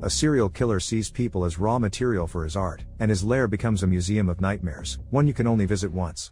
A serial killer sees people as raw material for his art, and his lair becomes a museum of nightmares, one you can only visit once.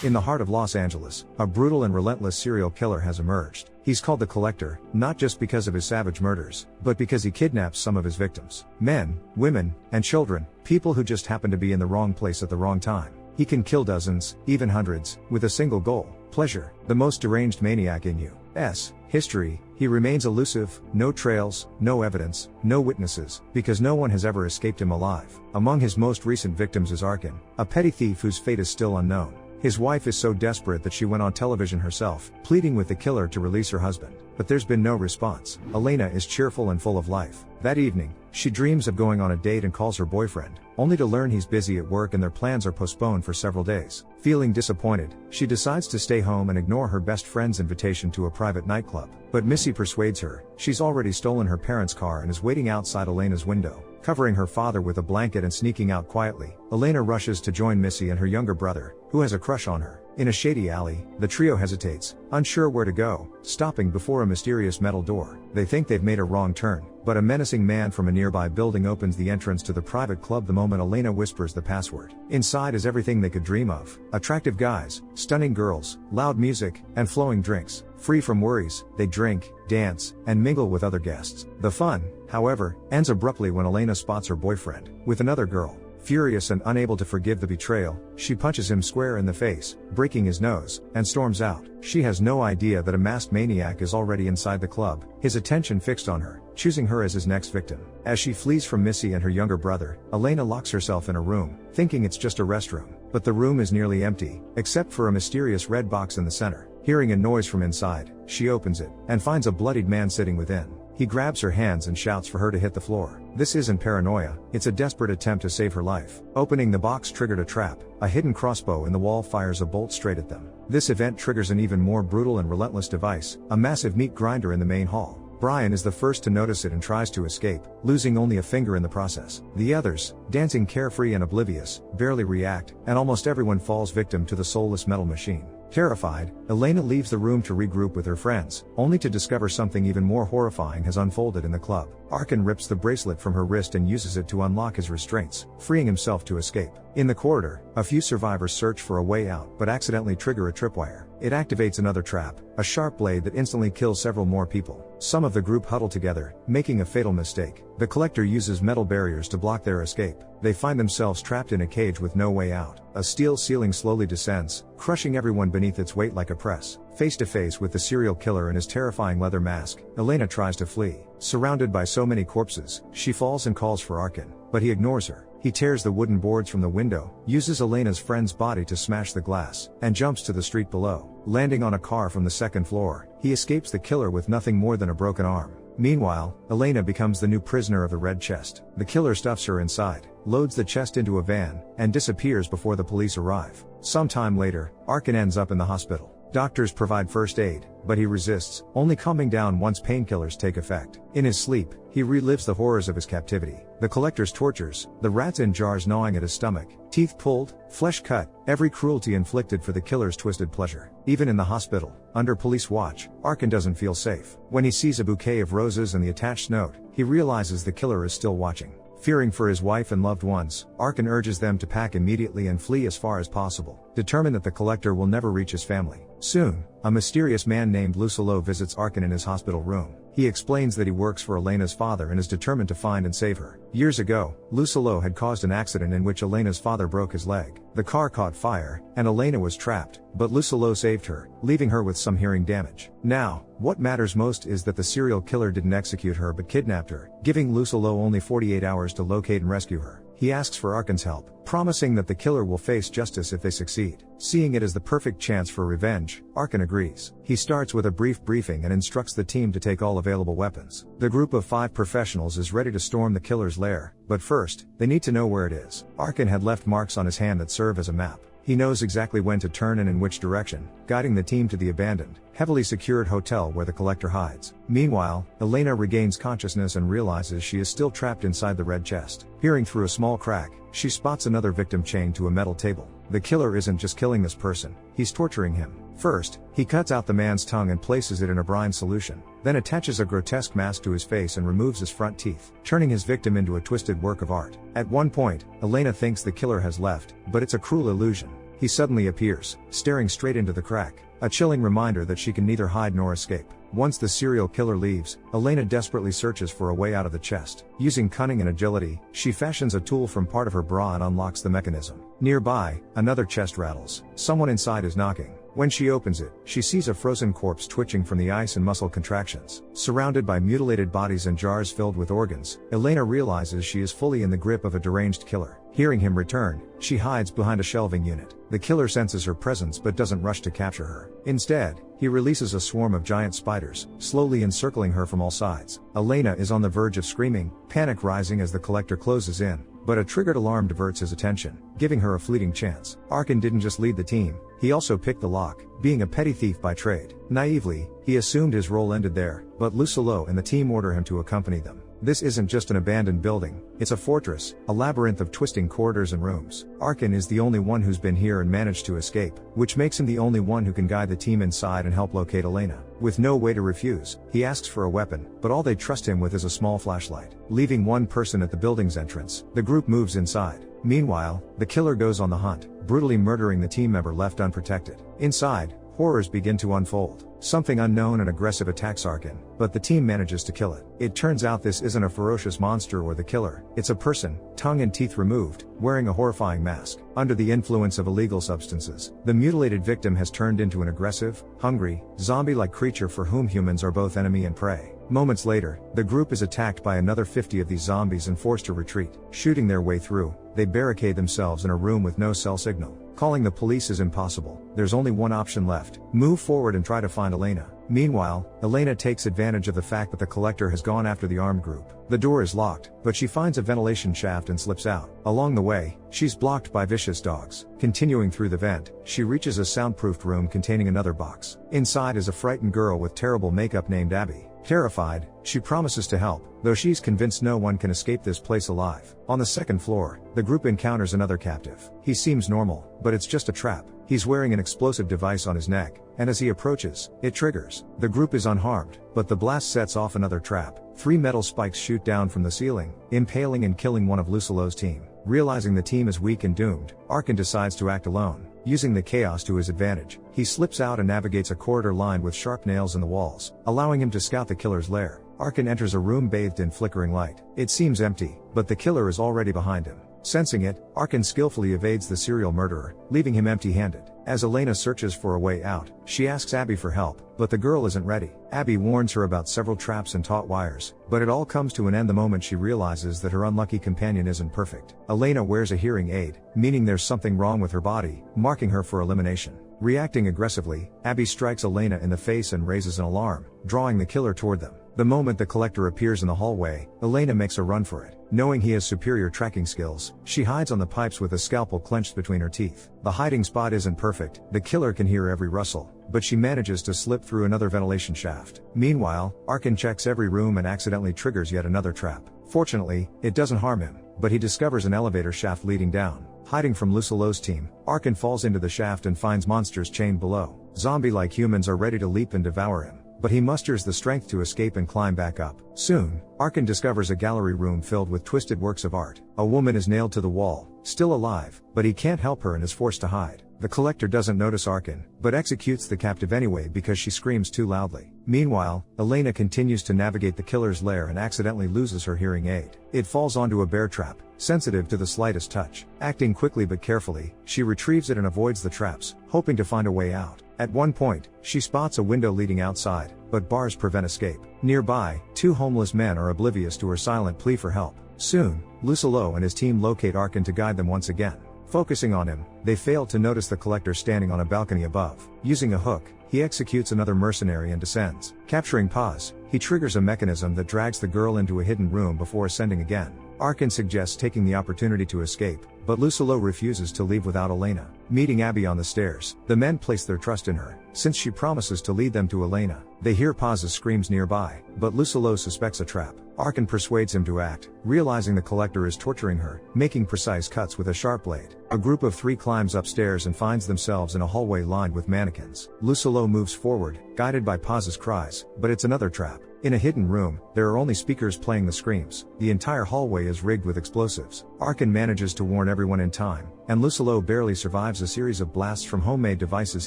In the heart of Los Angeles, a brutal and relentless serial killer has emerged. He's called the Collector, not just because of his savage murders, but because he kidnaps some of his victims. Men, women, and children, people who just happen to be in the wrong place at the wrong time. He can kill dozens, even hundreds, with a single goal: pleasure. The most deranged maniac in U.S. history, he remains elusive, no trails, no evidence, no witnesses, because no one has ever escaped him alive. Among his most recent victims is Arkin, a petty thief whose fate is still unknown. His wife is so desperate that she went on television herself, pleading with the killer to release her husband. But there's been no response. Elena is cheerful and full of life. That evening, she dreams of going on a date and calls her boyfriend, only to learn he's busy at work and their plans are postponed for several days. Feeling disappointed, she decides to stay home and ignore her best friend's invitation to a private nightclub. But Missy persuades her. She's already stolen her parents' car and is waiting outside Elena's window, covering her father with a blanket and sneaking out quietly. Elena rushes to join Missy and her younger brother, who has a crush on her. In a shady alley, the trio hesitates, unsure where to go, stopping before a mysterious metal door. They think they've made a wrong turn, but a menacing man from a nearby building opens the entrance to the private club the moment Elena whispers the password. Inside is everything they could dream of: attractive guys, stunning girls, loud music, and flowing drinks. Free from worries, they drink, dance, and mingle with other guests. The fun, however, ends abruptly when Elena spots her boyfriend with another girl. Furious and unable to forgive the betrayal, she punches him square in the face, breaking his nose, and storms out. She has no idea that a masked maniac is already inside the club, his attention fixed on her, choosing her as his next victim. As she flees from Missy and her younger brother, Elena locks herself in a room, thinking it's just a restroom. But the room is nearly empty, except for a mysterious red box in the center. Hearing a noise from inside, she opens it, and finds a bloodied man sitting within. He grabs her hands and shouts for her to hit the floor. This isn't paranoia, it's a desperate attempt to save her life. Opening the box triggered a trap. A hidden crossbow in the wall fires a bolt straight at them. This event triggers an even more brutal and relentless device, a massive meat grinder in the main hall. Brian is the first to notice it and tries to escape, losing only a finger in the process. The others, dancing carefree and oblivious, barely react, and almost everyone falls victim to the soulless metal machine. Terrified, Elena leaves the room to regroup with her friends, only to discover something even more horrifying has unfolded in the club. Arkin rips the bracelet from her wrist and uses it to unlock his restraints, freeing himself to escape. In the corridor, a few survivors search for a way out but accidentally trigger a tripwire. It activates another trap, a sharp blade that instantly kills several more people. Some of the group huddle together, making a fatal mistake. The Collector uses metal barriers to block their escape. They find themselves trapped in a cage with no way out. A steel ceiling slowly descends, crushing everyone beneath its weight like a press. Face to face with the serial killer and his terrifying leather mask, Elena tries to flee. Surrounded by so many corpses, she falls and calls for Arkin, but he ignores her. He tears the wooden boards from the window, uses Elena's friend's body to smash the glass, and jumps to the street below. Landing on a car from the second floor, he escapes the killer with nothing more than a broken arm. Meanwhile, Elena becomes the new prisoner of the red chest. The killer stuffs her inside, loads the chest into a van, and disappears before the police arrive. Sometime later, Arkin ends up in the hospital. Doctors provide first aid, but he resists, only calming down once painkillers take effect. In his sleep, he relives the horrors of his captivity. The Collector's tortures, the rats in jars gnawing at his stomach, teeth pulled, flesh cut, every cruelty inflicted for the killer's twisted pleasure. Even in the hospital, under police watch, Arkin doesn't feel safe. When he sees a bouquet of roses and the attached note, he realizes the killer is still watching. Fearing for his wife and loved ones, Arkin urges them to pack immediately and flee as far as possible, determined that the Collector will never reach his family. Soon, a mysterious man named Lucillo visits Arkin in his hospital room. He explains that he works for Elena's father and is determined to find and save her. Years ago, Lucillo had caused an accident in which Elena's father broke his leg. The car caught fire, and Elena was trapped, but Lucillo saved her, leaving her with some hearing damage. Now, what matters most is that the serial killer didn't execute her but kidnapped her, giving Lucillo only 48 hours to locate and rescue her. He asks for Arkin's help, promising that the killer will face justice if they succeed. Seeing it as the perfect chance for revenge, Arkin agrees. He starts with a brief briefing and instructs the team to take all available weapons. The group of 5 professionals is ready to storm the killer's lair, but first, they need to know where it is. Arkin had left marks on his hand that serve as a map. He knows exactly when to turn and in which direction, guiding the team to the abandoned, heavily secured hotel where the Collector hides. Meanwhile, Elena regains consciousness and realizes she is still trapped inside the red chest. Peering through a small crack, she spots another victim chained to a metal table. The killer isn't just killing this person, he's torturing him. First, he cuts out the man's tongue and places it in a brine solution, then attaches a grotesque mask to his face and removes his front teeth, turning his victim into a twisted work of art. At one point, Elena thinks the killer has left, but it's a cruel illusion. He suddenly appears, staring straight into the crack, a chilling reminder that she can neither hide nor escape. Once the serial killer leaves, Elena desperately searches for a way out of the chest. Using cunning and agility, she fashions a tool from part of her bra and unlocks the mechanism. Nearby, another chest rattles. Someone inside is knocking. When she opens it, she sees a frozen corpse twitching from the ice and muscle contractions. Surrounded by mutilated bodies and jars filled with organs, Elena realizes she is fully in the grip of a deranged killer. Hearing him return, she hides behind a shelving unit. The killer senses her presence but doesn't rush to capture her. Instead, he releases a swarm of giant spiders, slowly encircling her from all sides. Elena is on the verge of screaming, panic rising as the collector closes in, but a triggered alarm diverts his attention, giving her a fleeting chance. Arkin didn't just lead the team, he also picked the lock, being a petty thief by trade. Naively, he assumed his role ended there, but Lucilo and the team order him to accompany them. This isn't just an abandoned building, it's a fortress, a labyrinth of twisting corridors and rooms. Arkin is the only one who's been here and managed to escape, which makes him the only one who can guide the team inside and help locate Elena. With no way to refuse, he asks for a weapon, but all they trust him with is a small flashlight. Leaving one person at the building's entrance, the group moves inside. Meanwhile, the killer goes on the hunt, brutally murdering the team member left unprotected. Inside, horrors begin to unfold. Something unknown and aggressive attacks Arkin, but the team manages to kill it. It turns out this isn't a ferocious monster or the killer, it's a person, tongue and teeth removed, wearing a horrifying mask. Under the influence of illegal substances, the mutilated victim has turned into an aggressive, hungry, zombie-like creature for whom humans are both enemy and prey. Moments later, the group is attacked by another 50 of these zombies and forced to retreat. Shooting their way through, they barricade themselves in a room with no cell signal. Calling the police is impossible. There's only one option left: move forward and try to find Elena. Meanwhile, Elena takes advantage of the fact that the collector has gone after the armed group. The door is locked, but she finds a ventilation shaft and slips out. Along the way, she's blocked by vicious dogs. Continuing through the vent, she reaches a soundproofed room containing another box. Inside is a frightened girl with terrible makeup named Abby. Terrified, she promises to help, though she's convinced no one can escape this place alive. On the second floor, the group encounters another captive. He seems normal, but it's just a trap. He's wearing an explosive device on his neck, and as he approaches, it triggers. The group is unharmed, but the blast sets off another trap. 3 metal spikes shoot down from the ceiling, impaling and killing one of Lucilo's team. Realizing the team is weak and doomed, Arkin decides to act alone. Using the chaos to his advantage, he slips out and navigates a corridor lined with sharp nails in the walls, allowing him to scout the killer's lair. Arkin enters a room bathed in flickering light. It seems empty, but the killer is already behind him. Sensing it, Arkin skillfully evades the serial murderer, leaving him empty-handed. As Elena searches for a way out, she asks Abby for help, but the girl isn't ready. Abby warns her about several traps and taut wires, but it all comes to an end the moment she realizes that her unlucky companion isn't perfect. Elena wears a hearing aid, meaning there's something wrong with her body, marking her for elimination. Reacting aggressively, Abby strikes Elena in the face and raises an alarm, drawing the killer toward them. The moment the collector appears in the hallway, Elena makes a run for it. Knowing he has superior tracking skills, she hides on the pipes with a scalpel clenched between her teeth. The hiding spot isn't perfect, the killer can hear every rustle, but she manages to slip through another ventilation shaft. Meanwhile, Arkin checks every room and accidentally triggers yet another trap. Fortunately, it doesn't harm him, but he discovers an elevator shaft leading down. Hiding from Lucilo's team, Arkin falls into the shaft and finds monsters chained below. Zombie-like humans are ready to leap and devour him, but he musters the strength to escape and climb back up. Soon, Arkin discovers a gallery room filled with twisted works of art. A woman is nailed to the wall, still alive, but he can't help her and is forced to hide. The collector doesn't notice Arkin, but executes the captive anyway because she screams too loudly. Meanwhile, Elena continues to navigate the killer's lair and accidentally loses her hearing aid. It falls onto a bear trap, sensitive to the slightest touch. Acting quickly but carefully, she retrieves it and avoids the traps, hoping to find a way out. At one point, she spots a window leading outside, but bars prevent escape. Nearby, 2 homeless men are oblivious to her silent plea for help. Soon, Lucilo and his team locate Arkin to guide them once again. Focusing on him, they fail to notice the collector standing on a balcony above. Using a hook, he executes another mercenary and descends. Capturing Paz, he triggers a mechanism that drags the girl into a hidden room before ascending again. Arkin suggests taking the opportunity to escape, but Lucilo refuses to leave without Elena. Meeting Abby on the stairs, the men place their trust in her, since she promises to lead them to Elena. They hear Paz's screams nearby, but Lucilo suspects a trap. Arkin persuades him to act, realizing the collector is torturing her, making precise cuts with a sharp blade. A group of 3 climbs upstairs and finds themselves in a hallway lined with mannequins. Lucillo moves forward, guided by Paz's cries, but it's another trap. In a hidden room, there are only speakers playing the screams. The entire hallway is rigged with explosives. Arkin manages to warn everyone in time, and Lucillo barely survives a series of blasts from homemade devices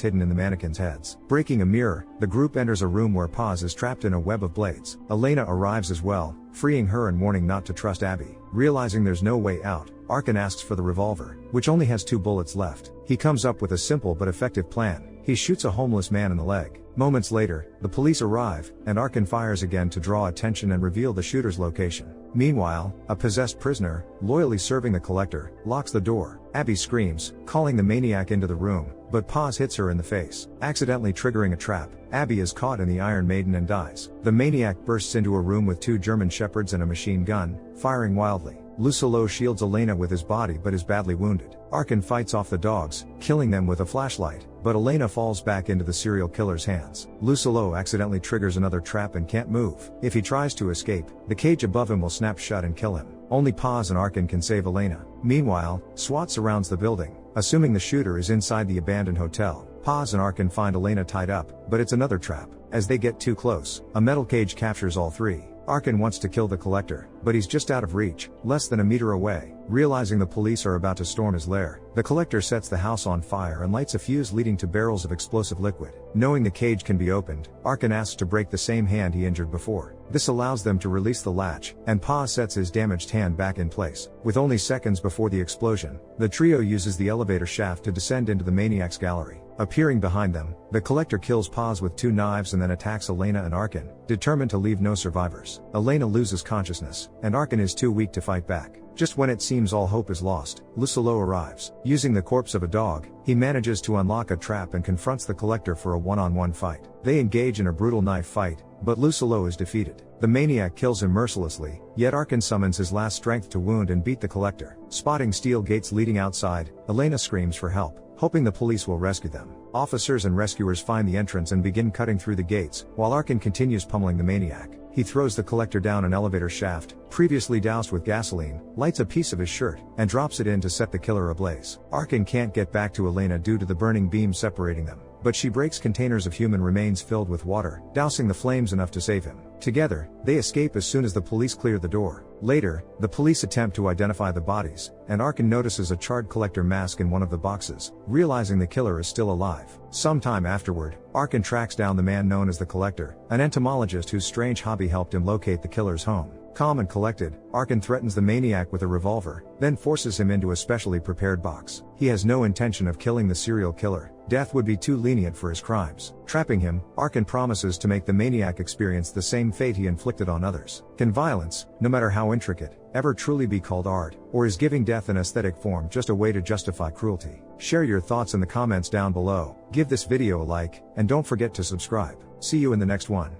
hidden in the mannequins' heads. Breaking a mirror, the group enters a room where Paz is trapped in a web of blades. Elena arrives as well, freeing her and warning not to trust Abby. Realizing there's no way out, Arkin asks for the revolver, which only has 2 bullets left. He comes up with a simple but effective plan. He shoots a homeless man in the leg. Moments later, the police arrive, and Arkin fires again to draw attention and reveal the shooter's location. Meanwhile, a possessed prisoner, loyally serving the collector, locks the door. Abby screams, calling the maniac into the room, but Paz hits her in the face, accidentally triggering a trap. Abby is caught in the Iron Maiden and dies. The maniac bursts into a room with 2 German shepherds and a machine gun, firing wildly. Lucillo shields Elena with his body but is badly wounded. Arkin fights off the dogs, killing them with a flashlight, but Elena falls back into the serial killer's hands. Lucillo accidentally triggers another trap and can't move. If he tries to escape, the cage above him will snap shut and kill him. Only Paz and Arkin can save Elena. Meanwhile, SWAT surrounds the building, assuming the shooter is inside the abandoned hotel. Paz and Arkin find Elena tied up, but it's another trap. As they get too close, a metal cage captures all 3. Arkin wants to kill the collector, but he's just out of reach, less than a meter away. Realizing the police are about to storm his lair, the collector sets the house on fire and lights a fuse leading to barrels of explosive liquid. Knowing the cage can be opened, Arkin asks to break the same hand he injured before. This allows them to release the latch, and Paz sets his damaged hand back in place. With only seconds before the explosion, the trio uses the elevator shaft to descend into the maniac's gallery. Appearing behind them, the collector kills Paz with 2 knives and then attacks Elena and Arkin, determined to leave no survivors. Elena loses consciousness, and Arkin is too weak to fight back. Just when it seems all hope is lost, Lucillo arrives. Using the corpse of a dog, he manages to unlock a trap and confronts the collector for a one-on-one fight. They engage in a brutal knife fight, but Lucillo is defeated. The maniac kills him mercilessly, yet Arkin summons his last strength to wound and beat the collector. Spotting steel gates leading outside, Elena screams for help, hoping the police will rescue them. Officers and rescuers find the entrance and begin cutting through the gates, while Arkin continues pummeling the maniac. He throws the collector down an elevator shaft, previously doused with gasoline, lights a piece of his shirt, and drops it in to set the killer ablaze. Arkin can't get back to Elena due to the burning beam separating them, but she breaks containers of human remains filled with water, dousing the flames enough to save him. Together, they escape as soon as the police clear the door. Later, the police attempt to identify the bodies, and Arkin notices a charred collector mask in one of the boxes, realizing the killer is still alive. Sometime afterward, Arkin tracks down the man known as the Collector, an entomologist whose strange hobby helped him locate the killer's home. Calm and collected, Arkin threatens the maniac with a revolver, then forces him into a specially prepared box. He has no intention of killing the serial killer. Death would be too lenient for his crimes. Trapping him, Arkin promises to make the maniac experience the same fate he inflicted on others. Can violence, no matter how intricate, ever truly be called art, or is giving death an aesthetic form just a way to justify cruelty? Share your thoughts in the comments down below, give this video a like, and don't forget to subscribe. See you in the next one.